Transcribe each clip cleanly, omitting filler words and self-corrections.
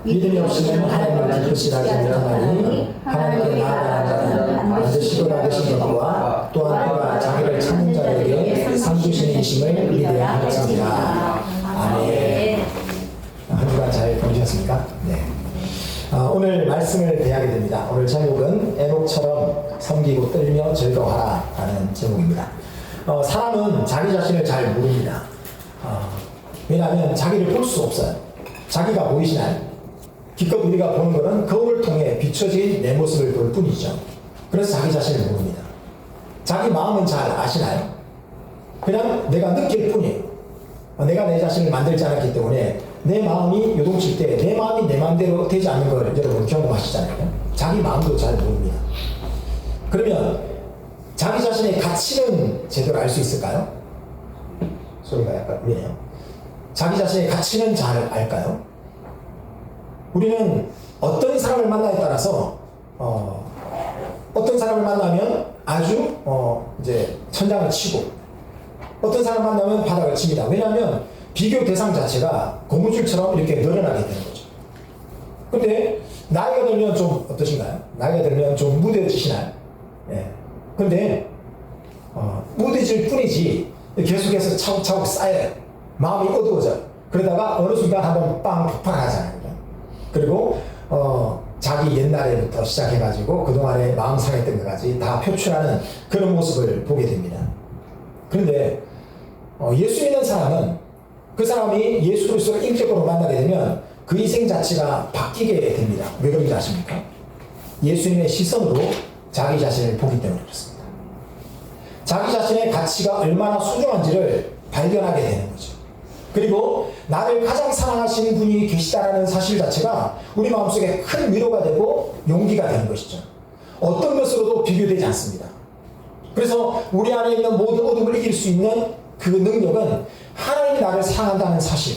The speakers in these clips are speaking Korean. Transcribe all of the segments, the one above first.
믿음이 없이는 하나님을 기쁘시게 하지 못하나니 하나님께 나아가는 자는 반드시 돌아가신 것과 또한 그가 자기를 찾는 자에게 상 주시는 이심을 믿어야 할지니라. 아멘. 한 주간 잘 보내셨습니까? 네. 오늘 말씀을 대하게 됩니다. 오늘 제목은 에녹처럼 섬기고 떨며 즐거워하라 라는 제목입니다. 사람은 자기 자신을 잘 모릅니다. 왜냐하면 자기를 볼 수 없어요. 자기가 보이시나요? 기껏 우리가 보는 것은 거울을 통해 비춰진 내 모습을 볼 뿐이죠. 그래서 자기 자신을 모릅니다. 자기 마음은 잘 아시나요? 그냥 내가 느낄 뿐이에요. 내가 내 자신을 만들지 않았기 때문에 내 마음이 요동칠 때 내 마음이 내 마음대로 되지 않는 걸 여러분 경험하시잖아요. 자기 마음도 잘 모릅니다. 그러면 자기 자신의 가치는 제대로 알 수 있을까요? 소리가 약간 울리네요. 자기 자신의 가치는 잘 알까요? 우리는 어떤 사람을 만나에 따라서 어떤 사람을 만나면 아주 이제 천장을 치고 어떤 사람을 만나면 바닥을 칩니다. 왜냐하면 비교 대상 자체가 고무줄처럼 이렇게 늘어나게 되는 거죠. 근데 나이가 들면 좀 어떠신가요? 나이가 들면 좀 무뎌지시나요? 예. 근데 무뎌질 뿐이지 계속해서 차곡차곡 쌓여요. 마음이 어두워져요. 그러다가 어느 순간 한번 빵 폭발하잖아요. 그리고 자기 옛날에부터 시작해가지고 그동안에 마음 상했던 것까지 다 표출하는 그런 모습을 보게 됩니다. 그런데 예수 믿는 사람은 그 사람이 예수 그리스도를 인격적으로 만나게 되면 그 인생 자체가 바뀌게 됩니다. 왜 그런지 아십니까? 예수님의 시선으로 자기 자신을 보기 때문에 그렇습니다. 자기 자신의 가치가 얼마나 소중한지를 발견하게 되는 거죠. 그리고 나를 가장 사랑하시는 분이 계시다라는 사실 자체가 우리 마음속에 큰 위로가 되고 용기가 되는 것이죠. 어떤 것으로도 비교되지 않습니다. 그래서 우리 안에 있는 모든 어둠을 이길 수 있는 그 능력은 하나님이 나를 사랑한다는 사실,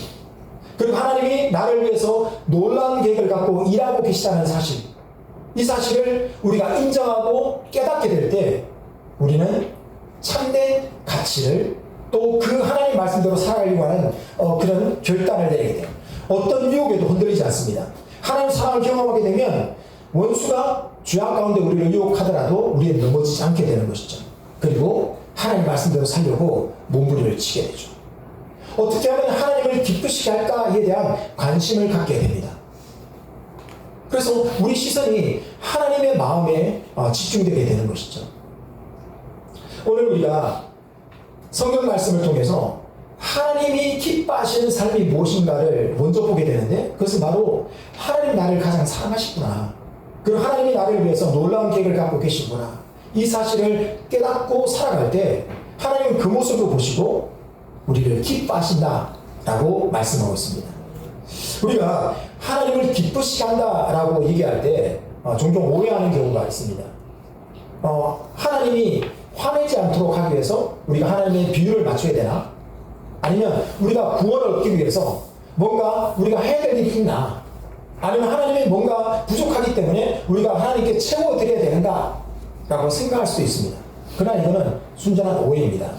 그리고 하나님이 나를 위해서 놀라운 계획을 갖고 일하고 계시다는 사실, 이 사실을 우리가 인정하고 깨닫게 될 때 우리는 참된 가치를 또 그 하나님 말씀대로 살아가려고 하는 그런 결단을 내리게 돼요. 어떤 유혹에도 흔들리지 않습니다. 하나님 사랑을 경험하게 되면 원수가 죄악 가운데 우리를 유혹하더라도 우리는 넘어지지 않게 되는 것이죠. 그리고 하나님 말씀대로 살려고 몸부림을 치게 되죠. 어떻게 하면 하나님을 기쁘시게 할까에 대한 관심을 갖게 됩니다. 그래서 우리 시선이 하나님의 마음에 집중되게 되는 것이죠. 오늘 우리가 성경 말씀을 통해서 하나님이 기뻐하시는 삶이 무엇인가를 먼저 보게 되는데, 그것은 바로 하나님 나를 가장 사랑하시구나, 그리고 하나님이 나를 위해서 놀라운 계획을 갖고 계시구나, 이 사실을 깨닫고 살아갈 때 하나님은 그 모습을 보시고 우리를 기뻐하신다 라고 말씀하고 있습니다. 우리가 하나님을 기쁘시게 한다 라고 얘기할 때 종종 오해하는 경우가 있습니다. 하나님이 화내지 않도록 하기 위해서 우리가 하나님의 비율을 맞춰야 되나? 아니면 우리가 구원을 얻기 위해서 뭔가 우리가 해야 될 일이 있나? 아니면 하나님이 뭔가 부족하기 때문에 우리가 하나님께 채워드려야 되는가? 라고 생각할 수도 있습니다. 그러나 이거는 순전한 오해입니다.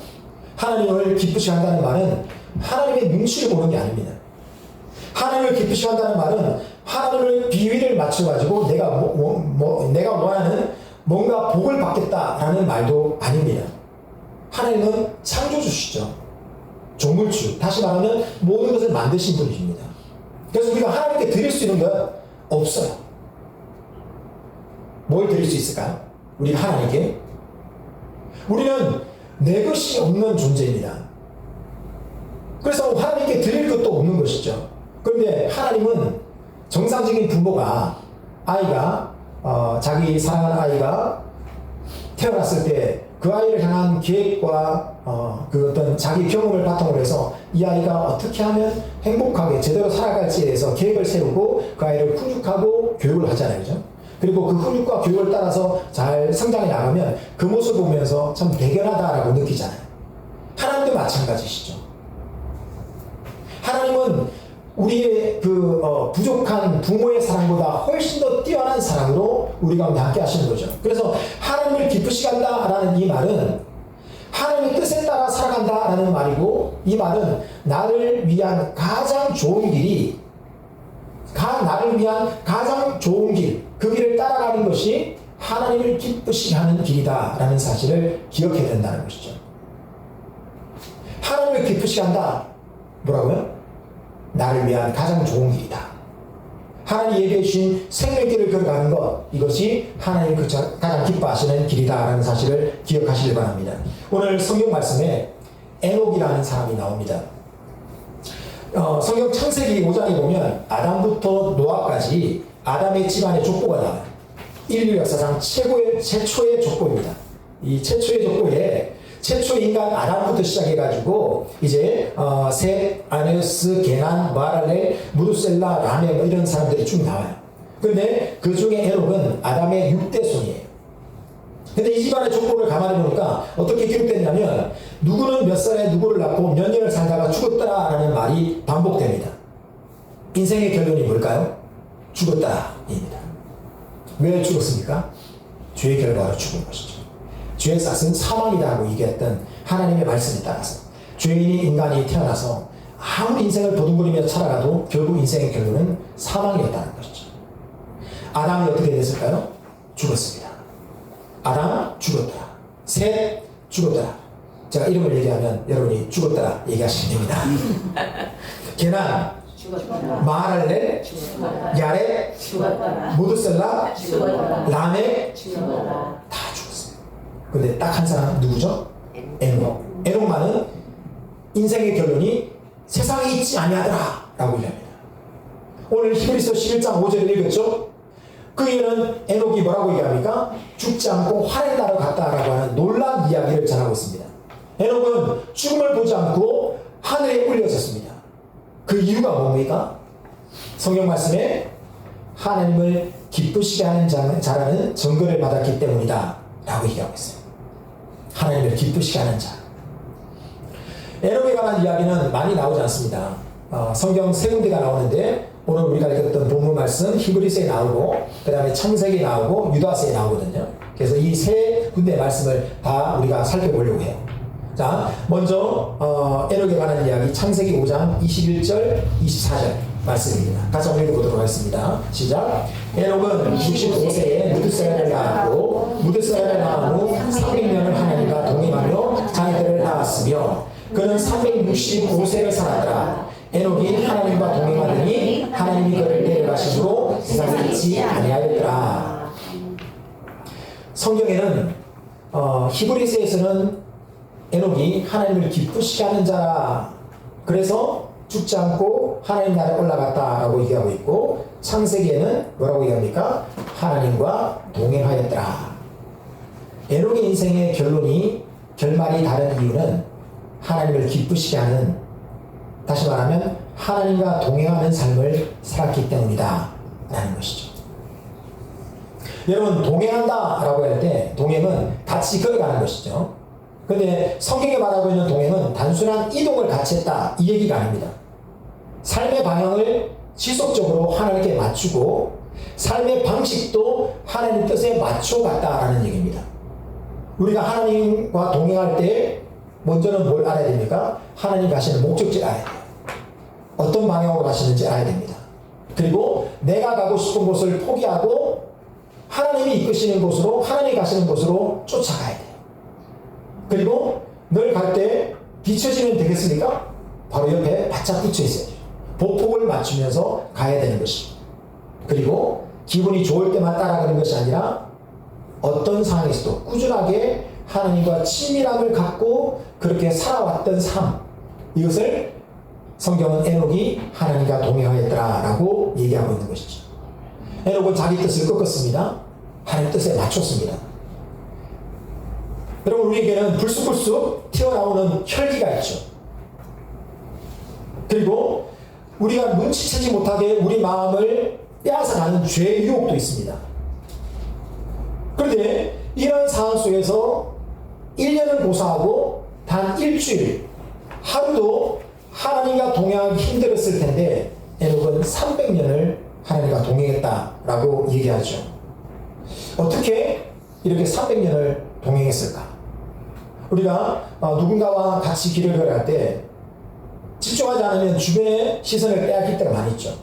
하나님을 기쁘시게 한다는 말은 하나님의 눈치를 보는 게 아닙니다. 하나님을 기쁘시게 한다는 말은 하나님을 비위를 맞춰가지고 내가 원하는 뭔가 복을 받겠다라는 말도 아닙니다. 하나님은 창조주시죠. 조물주, 다시 말하면 모든 것을 만드신 분이십니다. 그래서 우리가 하나님께 드릴 수 있는 건 없어요. 뭘 드릴 수 있을까요? 우리가 하나님께? 우리는 내 것이 없는 존재입니다. 그래서 하나님께 드릴 것도 없는 것이죠. 그런데 하나님은 정상적인 부모가 아이가 자기 사랑하는 아이가 태어났을 때 그 아이를 향한 계획과 그 어떤 자기 경험을 바탕으로 해서 이 아이가 어떻게 하면 행복하게 제대로 살아갈지에 대해서 계획을 세우고 그 아이를 훈육하고 교육을 하잖아요. 그죠? 그리고 그 훈육과 교육을 따라서 잘 성장해 나가면 그 모습을 보면서 참 대견하다라고 느끼잖아요. 하나님도 마찬가지시죠. 하나님은 우리의 부족한 부모의 사랑보다 훨씬 더 뛰어난 사랑으로 우리 가운데 함께 하시는 거죠. 그래서 하나님을 기쁘시게 한다라는 이 말은 하나님의 뜻에 따라 살아간다라는 말이고, 이 말은 나를 위한 가장 좋은 길이 나를 위한 가장 좋은 길, 그 길을 따라가는 것이 하나님을 기쁘시게 하는 길이다라는 사실을 기억해야 된다는 것이죠. 하나님을 기쁘시게 한다. 뭐라고요? 나를 위한 가장 좋은 길이다. 하나님이 얘기해 주신 생명길을 걸어가는 것, 이것이 하나님이 가장 기뻐하시는 길이다라는 사실을 기억하시길 바랍니다. 오늘 성경 말씀에 에녹이라는 사람이 나옵니다. 성경 창세기 5장에 보면 아담부터 노아까지 아담의 집안의 족보가 나와요. 인류 역사상 최초의 족보입니다. 이 최초의 족보에 최초 인간 아담부터 시작해가지고 이제 셋, 아네스, 게난, 마랄렐, 무두셀라, 라메 뭐 이런 사람들이 쭉 나와요. 근데 그 중에 에녹은 아담의 6대 손이에요. 근데 이 집안의 족보를 가만히 보니까 어떻게 기록됐냐면 누구는 몇 살에 누구를 낳고 몇 년을 살다가 죽었다라는 말이 반복됩니다. 인생의 결론이 뭘까요? 죽었다입니다. 왜 죽었습니까? 죄의 결과로 죽은 것이죠. 죄의 싹은 사망이라고 얘기했던 하나님의 말씀에 따라서 죄인이 인간이 태어나서 아무리 인생을 도둥거리며 살아가도 결국 인생의 결론은 사망이었다는 것이죠. 아담이 어떻게 됐을까요? 죽었습니다. 아담 죽었더라. 셋 죽었더라. 제가 이름을 얘기하면 여러분이 죽었더라 얘기하시면 됩니다. 게난, 마할렐, 야렛, 무드셀라, 라멕 다 죽었어요. 근데 딱 한 사람 누구죠? 에녹. 에녹만은 인생의 결론이 세상에 있지 아니하더라 라고 얘기합니다. 오늘 히브리서 11장 5절을 읽었죠? 그에는 에녹이 뭐라고 얘기합니까? 죽지 않고 하늘 나라로 갔다라고 하는 놀라운 이야기를 전하고 있습니다. 에녹은 죽음을 보지 않고 하늘에 올려졌습니다. 그 이유가 뭡니까? 성경 말씀에 하나님을 기쁘시게 하는 자라는 증거를 받았기 때문이다 라고 얘기하고 있어요. 하나님을 기쁘시게 하는 자. 에녹에 관한 이야기는 많이 나오지 않습니다. 성경 세 군데가 나오는데 오늘 우리가 읽었던 본문 말씀 히브리서에 나오고 그 다음에 창세기에 나오고 유다서에 나오거든요. 그래서 이 세 군데의 말씀을 다 우리가 살펴보려고 해요. 자, 먼저 에녹에 관한 이야기 창세기 5장 21절 24절 말씀입니다. 같이 한번 읽어보도록 하겠습니다. 시작. 에녹은 65세에 무드셀라를 낳았고 무드셀라를 낳은 후 300년을 하나님과 동행하며 자녀들을 낳았으며 그는 365세를 살았더라. 에녹이 하나님과 동행하더니 하나님이 그를 데려가심으로 세상에 있지 아니하였더라. 성경에는 히브리서에서는 에녹이 하나님을 기쁘시게 하는 자라 그래서 죽지 않고 하나님 나라에 올라갔다라고 얘기하고 있고 창세기에는 뭐라고 얘기합니까? 하나님과 동행하였더라. 에녹의 인생의 결말이 다른 이유는 하나님을 기쁘시게 하는, 다시 말하면 하나님과 동행하는 삶을 살았기 때문이다 라는 것이죠. 여러분, 동행한다 라고 할 때 동행은 같이 걸어가는 것이죠. 근데 성경에 말하고 있는 동행은 단순한 이동을 같이 했다 이 얘기가 아닙니다. 삶의 방향을 지속적으로 하나님께 맞추고 삶의 방식도 하나님 뜻에 맞춰갔다라는 얘기입니다. 우리가 하나님과 동행할 때 먼저는 뭘 알아야 됩니까? 하나님 가시는 목적지를 알아야 돼요. 어떤 방향으로 가시는지 알아야 됩니다. 그리고 내가 가고 싶은 곳을 포기하고 하나님이 이끄시는 곳으로, 하나님이 가시는 곳으로 쫓아가야 돼요. 그리고 늘 갈 때 뒤처지면 되겠습니까? 바로 옆에 바짝 붙여 있어야 돼요. 보폭을 맞추면서 가야 되는 것이. 그리고 기분이 좋을 때만 따라가는 것이 아니라 어떤 상황에서도 꾸준하게 하나님과 친밀함을 갖고 그렇게 살아왔던 삶, 이것을 성경은 에녹이 하나님과 동행하였더라라고 얘기하고 있는 것이죠. 에녹은 자기 뜻을 꺾었습니다. 하나님 뜻에 맞췄습니다. 여러분, 우리에게는 불쑥불쑥 튀어나오는 혈기가 있죠. 그리고 우리가 눈치채지 못하게 우리 마음을 빼앗아가는 죄의 유혹도 있습니다. 그런데 이런 상황 속에서 1년을 고사하고 단 일주일, 하루도 하나님과 동행하기 힘들었을 텐데 에녹은 300년을 하나님과 동행했다라고 얘기하죠. 어떻게 이렇게 300년을 동행했을까? 우리가 누군가와 같이 길을 걸어갈 때 집중하지 않으면 주변의 시선을 빼앗길 때가 많이 있죠.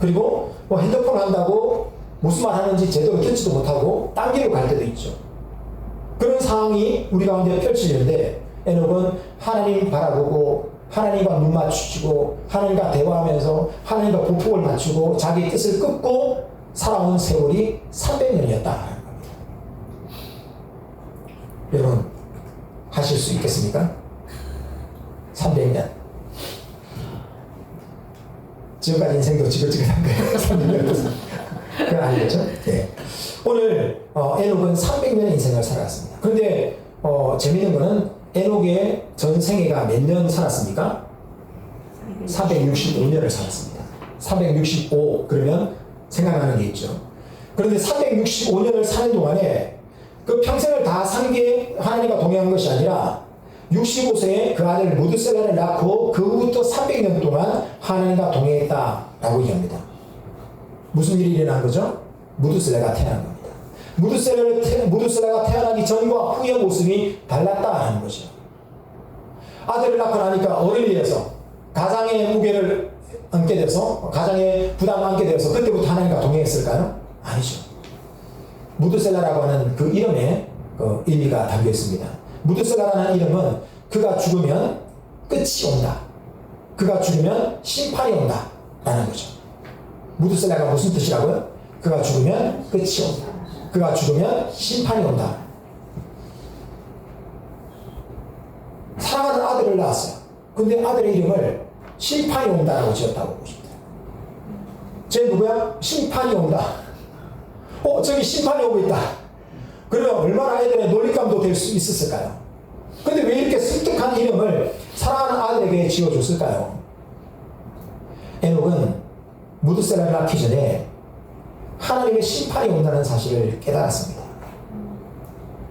그리고 뭐 핸드폰 한다고 무슨 말 하는지 제대로 듣지도 못하고 딴 길로 갈 때도 있죠. 그런 상황이 우리 가운데 펼치는데 에녹은 하나님 바라보고 하나님과 눈 맞추시고 하나님과 대화하면서 하나님과 보복을 맞추고 자기 뜻을 끊고 살아온 세월이 300년이었다는 겁니다. 여러분 하실 수 있겠습니까? 300년. 지금까지 인생도 지긋지긋한 거예요. 300년. 그건 아니겠죠? 네. 오늘 에녹은 300년의 인생을 살아갔습니다. 그런데 재미있는 거는 에녹의 전 생애가 몇 년 살았습니까? 465년을 살았습니다. 365 그러면 생각나는 게 있죠. 그런데 365년을 사는 동안에 그 평생을 다 산 게 하나님과 동행한 것이 아니라 65세에 그 아들 무드셀라를 낳고 그 후부터 300년 동안 하나님과 동행했다라고 얘기합니다. 무슨 일이 일어난 거죠? 무드셀라가 태어난 겁니다. 무드셀라가 태어나기 전과 후의 모습이 달랐다는 거죠. 아들을 낳고 나니까 어른이 돼서 가장의 무게를 안게 돼서 가장의 부담을 안게 돼서 그때부터 하나님과 동행했을까요? 아니죠. 무드셀라라고 하는 그 이름에 그 의미가 담겨 있습니다. 무드셀라라는 이름은 그가 죽으면 끝이 온다. 그가 죽으면 심판이 온다. 라는 거죠. 무드셀라가 무슨 뜻이라고요? 그가 죽으면 끝이 온다. 그가 죽으면 심판이 온다. 사랑하는 아들을 낳았어요. 근데 아들의 이름을 심판이 온다라고 지었다고 보십니다. 쟤 누구야? 심판이 온다. 저기 심판이 오고 있다. 그러면 얼마나 아이들의 놀림감도 될 수 있었을까요? 근데 왜 이렇게 섬뜩한 이름을 사랑하는 아들에게 지어줬을까요? 에녹은 무드셀라를 낳기 전에 하나님의 심판이 온다는 사실을 깨달았습니다.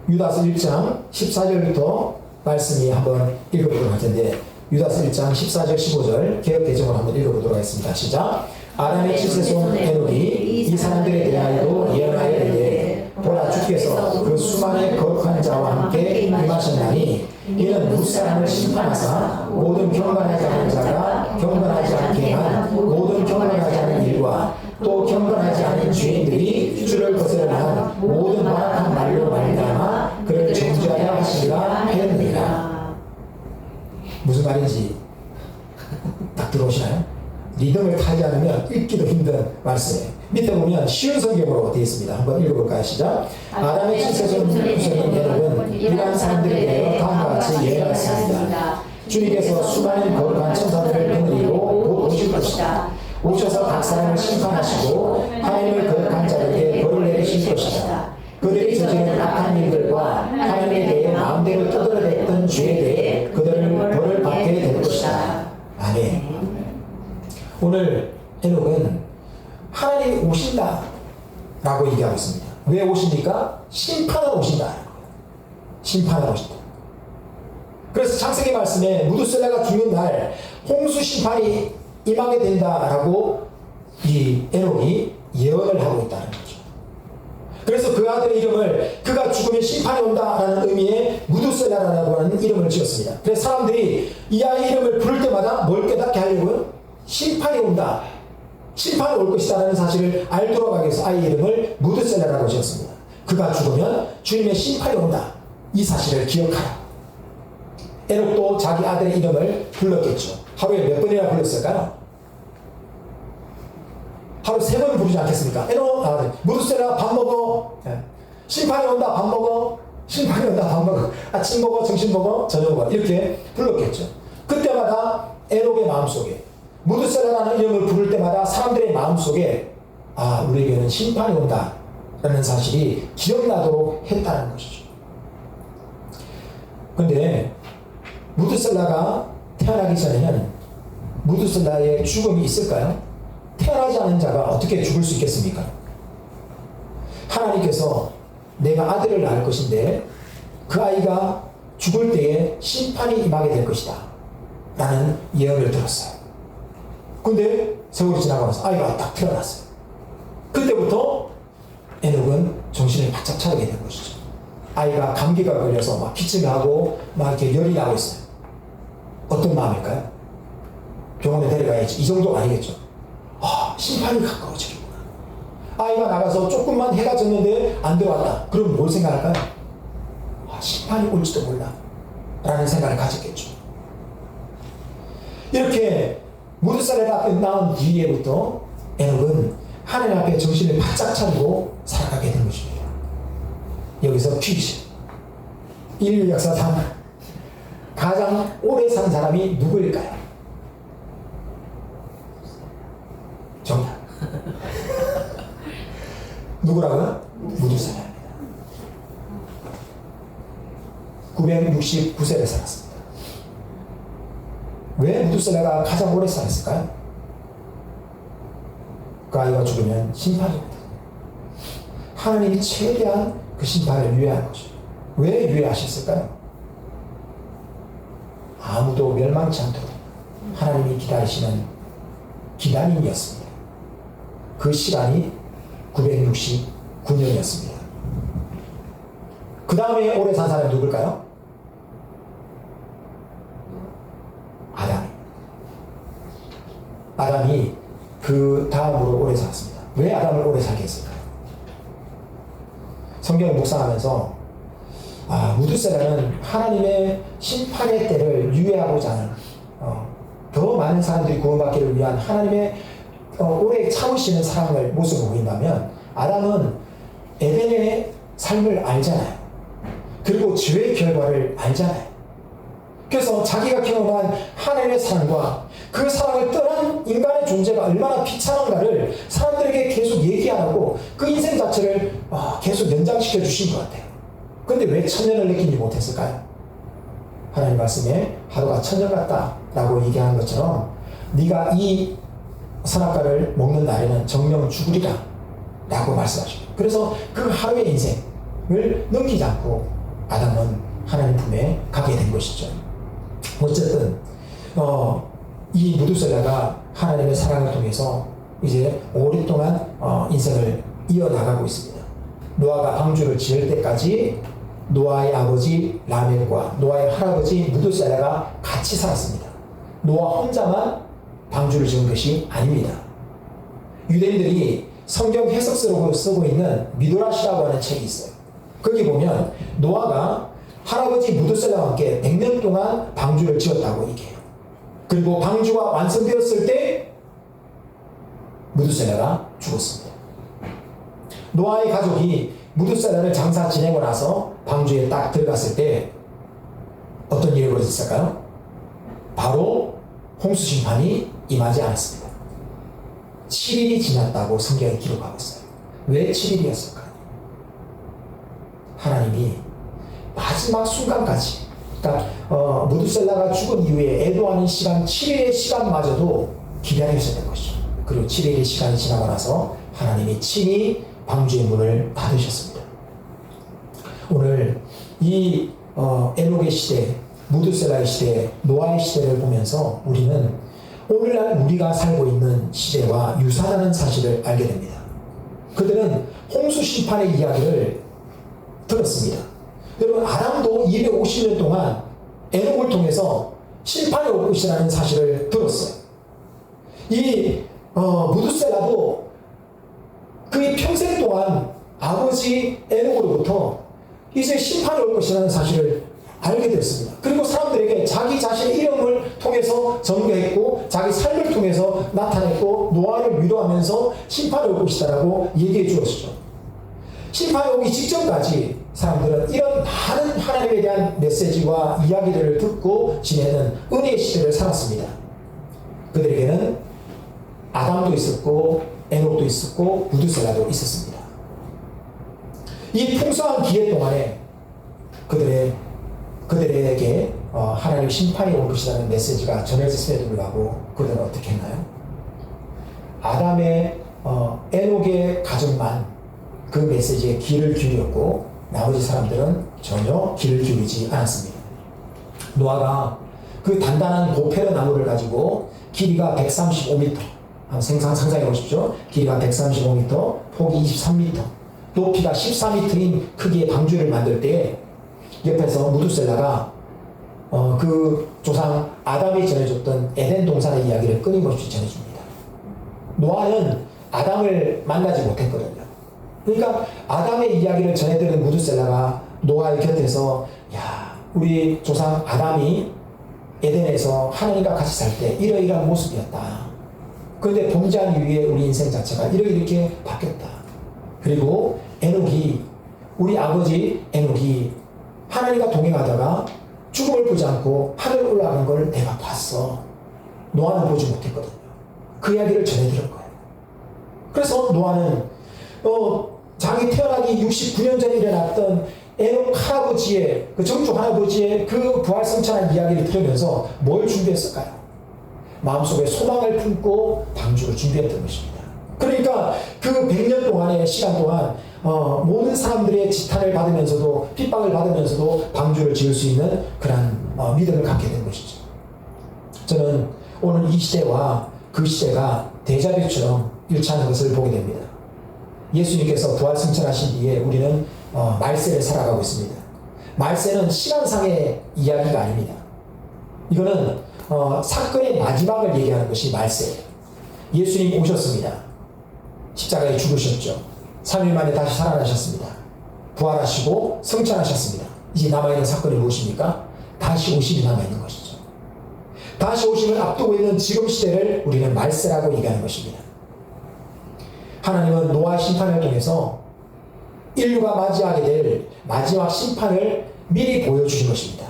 유다서 1장 14절부터 말씀이 한번 읽어보도록 할 텐데 유다서 1장 14절 15절 개역개정으로 한번 읽어보도록 하겠습니다. 시작. 아담의 칠세에 온 에녹이 이 사람들에 대하여도 예언하여 이르되 보라 주께서 그 수많은 거룩한 자와 함께 임하셨나니 이는 무사람을 심판하사 모든 경건하지 않은 자가 경건하지 않게 한 모든 경건하지 않은 일과 또 경건하지 않은 죄인들이 주를 거스르는 모든 완악한 말로 말미암아 그를 정죄하여 하시리라 하였느니라. 무슨 말인지 딱 들어오시나요? 리듬을 타지 않으면 읽기도 힘든 말씀이에요. 밑에 보면 쉬운 성경으로 되어 있습니다. 한번 읽어볼까요? 시작. 아담의 칠세손 후손인 에녹은 이러한 사람들에 대하여 다음과 같이 예언하였습니다. 주님께서 수많은 거룩한 천사들을 거느리고 곧 오실 것이다. 오셔서 각 사람을 심판하시고 하나님을 거룩한 자에게 벌을 내리실 것이다. 그들이 저지른 악한 일들과 하나님에 대해 마음대로 떠들어댔던 죄에 대해 그들을 벌을 받게 될 것이다. 아멘. 오늘 에녹은 하나님이 오신다 라고 얘기하고 있습니다. 왜 오십니까? 심판하러 오신다. 심판하러 오신다. 그래서 창세기 말씀에 무드셀라가 죽는 날 홍수 심판이 임하게 된다라고 이 에녹이 예언을 하고 있다는 거죠. 그래서 그 아들의 이름을 그가 죽으면 심판이 온다라는 의미의 무드셀라라고 하는 이름을 지었습니다. 그래서 사람들이 이 아이 이름을 부를 때마다 뭘 깨닫게 하려고요? 심판이 온다. 심판이 올 것이다라는 사실을 알도록 하기 위해서 아이 이름을 무드셀라라고 지었습니다. 그가 죽으면 주님의 심판이 온다. 이 사실을 기억하라. 에녹도 자기 아들의 이름을 불렀겠죠. 하루에 몇 번이나 불렀을까요? 하루 3번 부르지 않겠습니까? 에녹, 무드셀라 밥 먹어. 심판이 온다 밥 먹어. 심판이 온다 밥 먹어. 아침 먹어, 점심 먹어, 저녁 먹어. 이렇게 불렀겠죠. 그때마다 에녹의 마음속에 무드셀라라는 이름을 부를 때마다 사람들의 마음속에 우리에게는 심판이 온다 라는 사실이 기억나도록 했다는 것이죠. 그런데 무드셀라가 태어나기 전에는 무드셀라의 죽음이 있을까요? 태어나지 않은 자가 어떻게 죽을 수 있겠습니까? 하나님께서 내가 아들을 낳을 것인데 그 아이가 죽을 때에 심판이 임하게 될 것이다 라는 예언을 들었어요. 근데 세월이 지나고 나서 아이가 딱 태어났어요. 그때부터 에녹은 정신을 바짝 차리게 된 것이죠. 아이가 감기가 걸려서 막 기침하고 막 이렇게 열이 나고 있어요. 어떤 마음일까요? 병원에 데려가야지. 이 정도 아니겠죠. 심판이 가까워지겠구나. 아이가 나가서 조금만 해가 졌는데 안 들어왔다. 그럼 뭘 생각할까요? 심판이 올지도 몰라 라는 생각을 가졌겠죠. 이렇게 무드셀라가 끝난 뒤에부터 에녹은 하나님 앞에 정신을 바짝 차리고 살아가게 된 것입니다. 여기서 퀴즈. 인류 역사상 가장 오래 산 사람이 누구일까요? 정답. 누구라고요? 무드셀라입니다. 969세를 살았습니다. 왜 무드셀라가 가장 오래 살았을까요? 그 아이가 죽으면 심판입니다. 하나님이 최대한 그 심판을 유예한 거죠. 왜 유예하셨을까요? 아무도 멸망치 않도록 하나님이 기다리시는 기다림이었습니다. 그 시간이 969년이었습니다. 그 다음에 오래 산 사람이 누굴까요? 아담이 그 다음으로 오래 살았습니다. 왜 아담을 오래 살게 했을까요? 성경을 묵상하면서 무드셀라는 하나님의 심판의 때를 유예하고자 하는 더 많은 사람들이 구원받기를 위한 하나님의 오래 참으시는 사랑을 모습을 보인다면, 아담은 에덴의 삶을 알잖아요. 그리고 죄의 결과를 알잖아요. 그래서 자기가 경험한 하나님의 사랑과 그 사랑을 떠난 인간의 존재가 얼마나 비참한가를 사람들에게 계속 얘기하라고 그 인생 자체를 계속 연장시켜 주신 것 같아요. 근데 왜 천년을 느끼지 못했을까요? 하나님 말씀에 하루가 천년 같다라고 얘기하는 것처럼 네가 이 선악과를 먹는 날에는 정령 죽으리라 라고 말씀하십니다. 그래서 그 하루의 인생을 넘기지 않고 아담은 하나님 품에 가게 된 것이죠. 어쨌든 이 무드셀라가 하나님의 사랑을 통해서 이제 오랫동안 인생을 이어나가고 있습니다. 노아가 방주를 지을 때까지 노아의 아버지 라멜과 노아의 할아버지 무드셀라가 같이 살았습니다. 노아 혼자만 방주를 지은 것이 아닙니다. 유대인들이 성경 해석서로 쓰고 있는 미드라시라고 하는 책이 있어요. 거기 보면 노아가 할아버지 무드셀라와 함께 100년 동안 방주를 지었다고 얘기해요. 그리고 방주가 완성되었을 때 무드셀라가 죽었습니다. 노아의 가족이 무드셀라를 장사 지내고 나서 방주에 딱 들어갔을 때 어떤 일이 벌어졌을까요? 바로 홍수 심판이 임하지 않았습니다. 7일이 지났다고 성경에 기록하고 있어요. 왜 7일이었을까요? 하나님이 마지막 순간까지, 그러니까 무드셀라가 죽은 이후에 애도하는 시간 7일의 시간마저도 기다리셨던 것이죠. 그리고 7일의 시간이 지나고 나서 하나님이 친히 방주의 문을 닫으셨습니다. 오늘 이 에녹의 시대, 무드셀라의 시대, 노아의 시대를 보면서 우리는 오늘날 우리가 살고 있는 시대와 유사하다는 사실을 알게 됩니다. 그들은 홍수 심판의 이야기를 들었습니다. 여러분, 아담도 250년 동안 에녹을 통해서 심판이 올 것이라는 사실을 들었어요. 이 무드셀라도 그의 평생 동안 아버지 에녹으로부터 이제 심판이 올 것이라는 사실을 알게 됐습니다. 그리고 사람들에게 자기 자신의 이름을 통해서 전개했고 자기 삶을 통해서 나타냈고 노아를 위로하면서 심판이 올 것이다라고 얘기해 주었죠. 심판이 오기 직전까지 사람들은 이런 많은 하나님에 대한 메시지와 이야기들을 듣고 지내는 은혜의 시대를 살았습니다. 그들에게는 아담도 있었고 에녹도 있었고 무드셀라도 있었습니다. 이 풍성한 기회 동안에 그들에게 하나님의 심판이 올 것이라는 메시지가 전해졌음에도 불구하고 그들은 어떻게 했나요? 아담의 에녹의 가족만 그 메시지에 귀를 기울였고 나머지 사람들은 전혀 귀를 기울이지 않았습니다. 노아가 그 단단한 고페르 나무를 가지고 길이가 135m, 상상해 보십시오. 길이가 135m, 폭이 23m, 높이가 14m인 크기의 방주를 만들 때 옆에서 무드셀라가 그 조상 아담이 전해줬던 에덴 동산의 이야기를 끊임없이 전해줍니다. 노아는 아담을 만나지 못했거든요. 그러니까 아담의 이야기를 전해드는 무드셀라가 노아의 곁에서 야, 우리 조상 아담이 에덴에서 하나님과 같이 살 때 이러이러한 모습이었다. 그런데 범죄한 이후에 우리 인생 자체가 이렇게 바뀌었다. 그리고 에녹이, 우리 아버지 에녹이 하나님과 동행하다가 죽음을 보지 않고 하늘 올라가는 걸 내가 봤어. 노아는 보지 못했거든요. 그 이야기를 전해드린 거예요. 그래서 노아는 자기 태어나기 69년 전에 일어났던 에녹 할아버지의, 그 정조 할아버지의 그 부활성찬한 이야기를 들으면서 뭘 준비했을까요? 마음속에 소망을 품고 방주를 준비했던 것입니다. 그러니까 그 100년 동안의 시간 동안 모든 사람들의 지탄을 받으면서도 핍박을 받으면서도 방주를 지을 수 있는 그런 믿음을 갖게 된 것이죠. 저는 오늘 이 시대와 그 시대가 데자뷰처럼 일치하는 것을 보게 됩니다. 예수님께서 부활승천하신 뒤에 우리는 말세를 살아가고 있습니다. 말세는 시간상의 이야기가 아닙니다. 이거는 사건의 마지막을 얘기하는 것이 말세예요. 예수님 오셨습니다. 십자가에 죽으셨죠. 3일 만에 다시 살아나셨습니다. 부활하시고 승천하셨습니다. 이제 남아있는 사건이 무엇입니까? 다시 오심이 남아있는 것이죠. 다시 오심을 앞두고 있는 지금 시대를 우리는 말세라고 얘기하는 것입니다. 하나님은 노아 심판을 통해서 인류가 맞이하게 될 마지막 심판을 미리 보여주신 것입니다.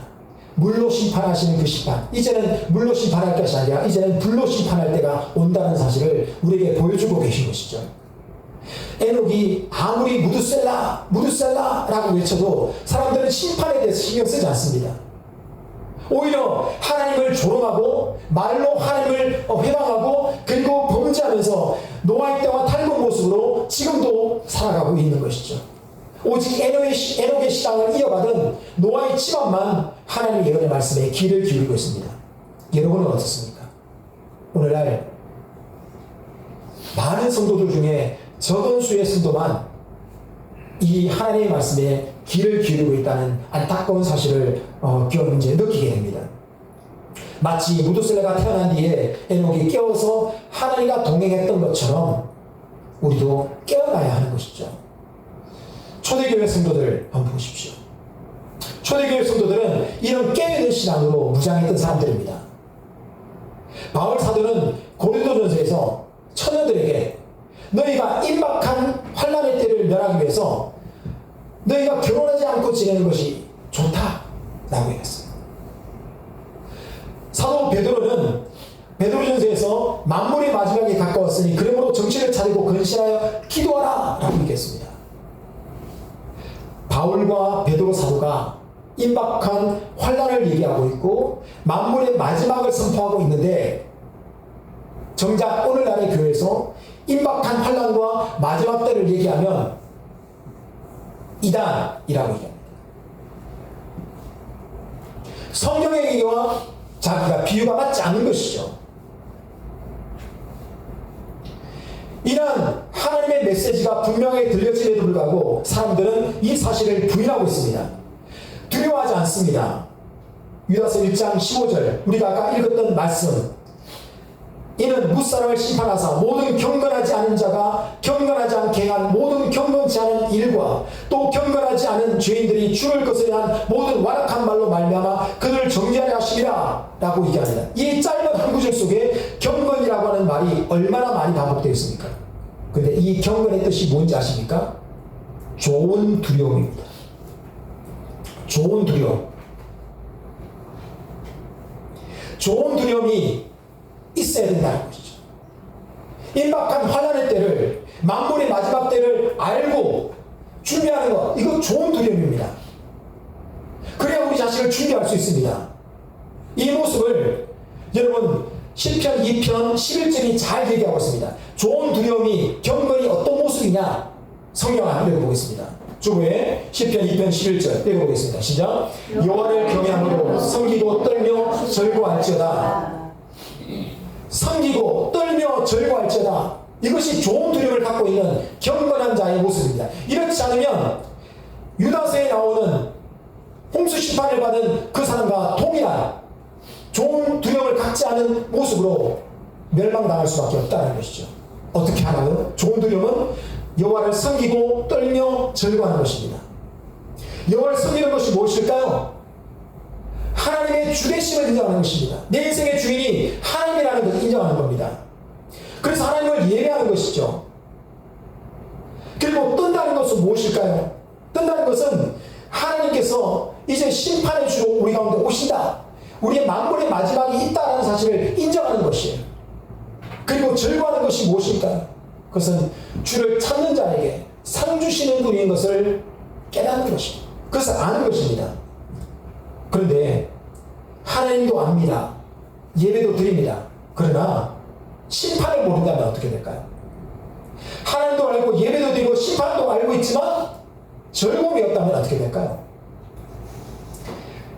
물로 심판하시는 그 심판, 이제는 물로 심판할 것이 아니라 이제는 불로 심판할 때가 온다는 사실을 우리에게 보여주고 계신 것이죠. 에녹이 아무리 무드셀라라고 외쳐도 사람들은 심판에 대해서 신경 쓰지 않습니다. 오히려 하나님을 조롱하고 말로 하나님을 회방하고 그리고 범죄하면서 노아의 때와 닮은 모습으로 지금도 살아가고 있는 것이죠. 오직 에녹의 신앙을 이어받은 노아의 집안만 하나님의 예언의 말씀에 귀를 기울이고 있습니다. 여러분은 어떻습니까? 오늘날 많은 성도들 중에 적은 수의 성도만 이 하나님의 말씀에 귀를 기울이고 있다는 안타까운 사실을 이제 느끼게 됩니다. 마치 무드셀라가 태어난 뒤에 에녹이 깨어서 하나님과 동행했던 것처럼 우리도 깨어나야 하는 것이죠. 초대교회 성도들 한번 보십시오. 초대교회 성도들은 이런 깨어있는 신앙으로 무장했던 사람들입니다. 바울 사도는 고린도전서에서 처녀들에게 너희가 임박한 환난의 때를 면하기 위해서 너희가 결혼하지 않고 지내는 것이 좋다라고 얘기했어요. 사도 베드로는 베드로전서에서 만물의 마지막에 가까웠으니 그러므로 정신을 차리고 근신하여 기도하라 라고 얘기했습니다. 바울과 베드로 사도가 임박한 환난을 얘기하고 있고 만물의 마지막을 선포하고 있는데 정작 오늘날의 교회에서 임박한 환난과 마지막 때를 얘기하면 이단이라고 얘기합니다. 성경의 얘기와 자기가 비유가 맞지 않는 것이죠. 이런 하나님의 메시지가 분명하게 들려짐에도 불구하고 사람들은 이 사실을 부인하고 있습니다. 두려워하지 않습니다. 유다서 1장 15절 우리가 아까 읽었던 말씀, 이는 무사람을 심판하사 모든 경건하지 않은 자가 경건하지 않게 한 모든 경건치 않은 일과 또 경건하지 않은 죄인들이 주를 거스려 한 모든 완악한 말로 말미암아 그들을 정죄하려 하시리라 라고 얘기합니다. 이 짧은 한 구절 속에 경건이라고 하는 말이 얼마나 많이 반복되어 있습니까? 근데 이 경건의 뜻이 뭔지 아십니까? 좋은 두려움입니다. 좋은 두려움. 좋은 두려움이 있어야 된다는 것이죠. 임박한 환난의 때를, 만물의 마지막 때를 알고 준비하는 것, 이거 좋은 두려움입니다. 그래야 우리 자신을 준비할 수 있습니다. 이 모습을 여러분 시편 2편 11절이 잘 얘기하고 있습니다. 좋은 두려움이 경건이 어떤 모습이냐 성경 한번 읽어보겠습니다. 주부의 시편 2편 11절 읽어보겠습니다. 시작. 여호와를 경외함으로 섬기고 떨며 절구할지어다. 섬기고 떨며 절구할지어다. 이것이 좋은 두려움을 갖고 있는 경건한 자의 모습입니다. 이렇지 않으면 유다서에 나오는 홍수 심판을 받은 그 사람과 동일한 좋은 두려움을 갖지 않은 모습으로 멸망당할 수밖에 없다는 것이죠. 어떻게 하나요? 좋은 두려움은 여호와를 섬기고 떨며 절거하는 것입니다. 여호와를 섬기는 것이 무엇일까요? 하나님의 주되심을 인정하는 것입니다. 내 인생의 주인이 하나님이라는 것을 인정하는 겁니다. 그래서 하나님을 예배하는 것이죠. 그리고 뜬다는 것은 무엇일까요? 뜬다는 것은 하나님께서 이제 심판의 주로 우리 가운데 오신다. 우리의 만물의 마지막이 있다는 사실을 인정하는 것이에요. 그리고 절거하는 것이 무엇일까요? 그것은 주를 찾는 자에게 상 주시는 분인 것을 깨닫는 것입니다. 그것을 아는 것입니다. 그런데 하나님도 압니다. 예배도 드립니다. 그러나 심판을 모른다면 어떻게 될까요? 하나님도 알고 예배도 드리고 심판도 알고 있지만 절공이 없다면 어떻게 될까요?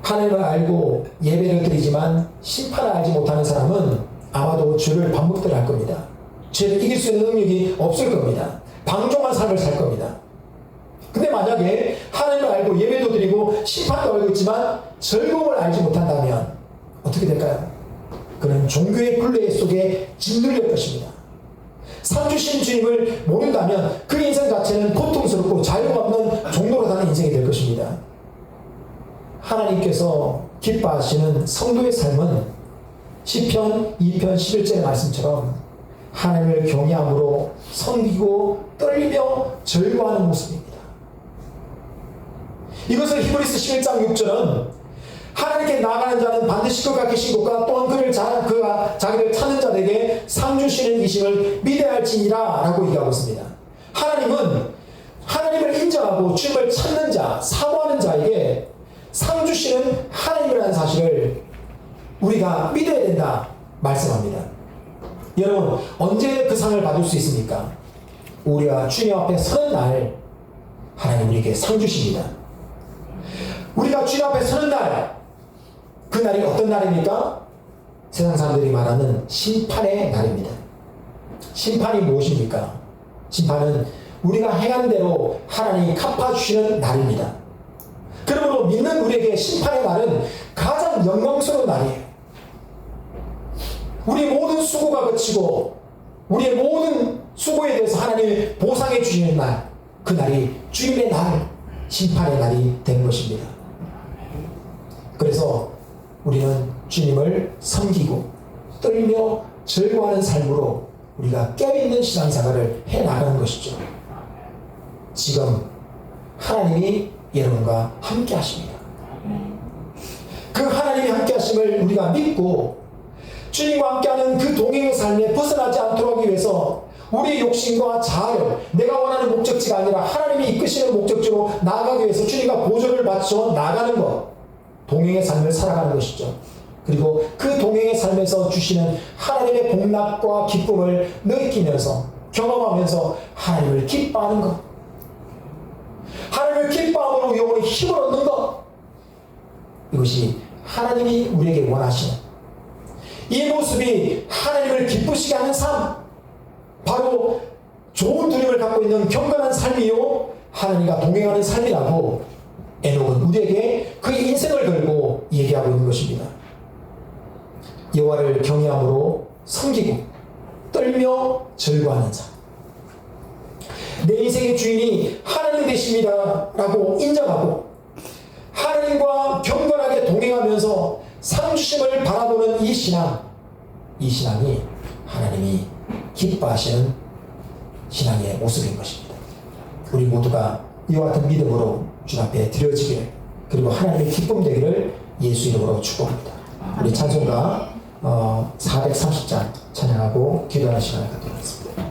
하나님을 알고 예배를 드리지만 심판을 알지 못하는 사람은 아마도 죄를 반복들 할 겁니다. 죄를 이길 수 있는 능력이 없을 겁니다. 방종한 삶을 살 겁니다. 근데 만약에 하나님을 알고 예배도 드리고 심판도 알고 있지만 절공을 알지 못한다면 어떻게 될까요? 그는 종교의 굴레 속에 짓눌릴 것입니다. 상 주신 주님을 모른다면 그 인생 자체는 고통스럽고 자유가 없는 종로로 사는 인생이 될 것입니다. 하나님께서 기뻐하시는 성도의 삶은 시편 2편 11절의 말씀처럼 하나님을 경외함으로 섬기고 떨리며 절거하는 모습입니다. 이것을 히브리서 11장 6절은 하나님께 나아가는 자는 반드시 그가 계신 곳과 또한 그가 자기를 찾는 자에게 상 주시는 이심을 믿어야 할지니라 라고 얘기하고 있습니다. 하나님은 하나님을 인정하고 주님을 찾는 자, 사모하는 자에게 상 주시는 하나님이라는 사실을 우리가 믿어야 된다 말씀합니다. 여러분, 언제 그 상을 받을 수 있습니까? 우리가 주님 앞에 서는 날 하나님 우리에게 상 주십니다. 우리가 주님 앞에 서는 날, 그 날이 어떤 날입니까? 세상 사람들이 말하는 심판의 날입니다. 심판이 무엇입니까? 심판은 우리가 행한 대로 하나님이 갚아주시는 날입니다. 그러므로 믿는 우리에게 심판의 날은 가장 영광스러운 날이에요. 우리 모든 수고가 그치고 우리의 모든 수고에 대해서 하나님이 보상해 주시는 날, 그 날이 주님의 날, 심판의 날이 된 것입니다. 그래서 우리는 주님을 섬기고 떨며 즐거워하는 삶으로 우리가 깨어있는 신앙생활을 해나가는 것이죠. 지금 하나님이 여러분과 함께 하십니다. 그 하나님이 함께 하심을 우리가 믿고 주님과 함께하는 그 동행의 삶에 벗어나지 않도록 하기 위해서 우리의 욕심과 자아를 내가 원하는 목적지가 아니라 하나님이 이끄시는 목적지로 나아가기 위해서 주님과 보조를 맞춰 나가는 것, 동행의 삶을 살아가는 것이죠. 그리고 그 동행의 삶에서 주시는 하나님의 복락과 기쁨을 느끼면서 경험하면서 하나님을 기뻐하는 것, 하나님을 기뻐함으로 영혼의 힘을 얻는 것, 이것이 하나님이 우리에게 원하시는 이 모습이 하나님을 기쁘시게 하는 삶, 바로 좋은 두려움을 갖고 있는 경건한 삶이요 하나님과 동행하는 삶이라고 에녹은 우리에게 그의 인생을 걸고 얘기하고 있는 것입니다. 여호와를 경외함으로 섬기고 떨며 즐거워하는 자, 내 인생의 주인이 하나님 되십니다 라고 인정하고 하나님과 경건하게 동행하면서 상주심을 바라보는 이 신앙이 하나님이 기뻐하시는 신앙의 모습인 것입니다. 우리 모두가 이와 같은 믿음으로 주 앞에 드려지기를, 그리고 하나님의 기쁨 되기를 예수 이름으로 축복합니다. 우리 찬송가 430장 찬양하고 기도하는 시간을 갖도록 하겠습니다.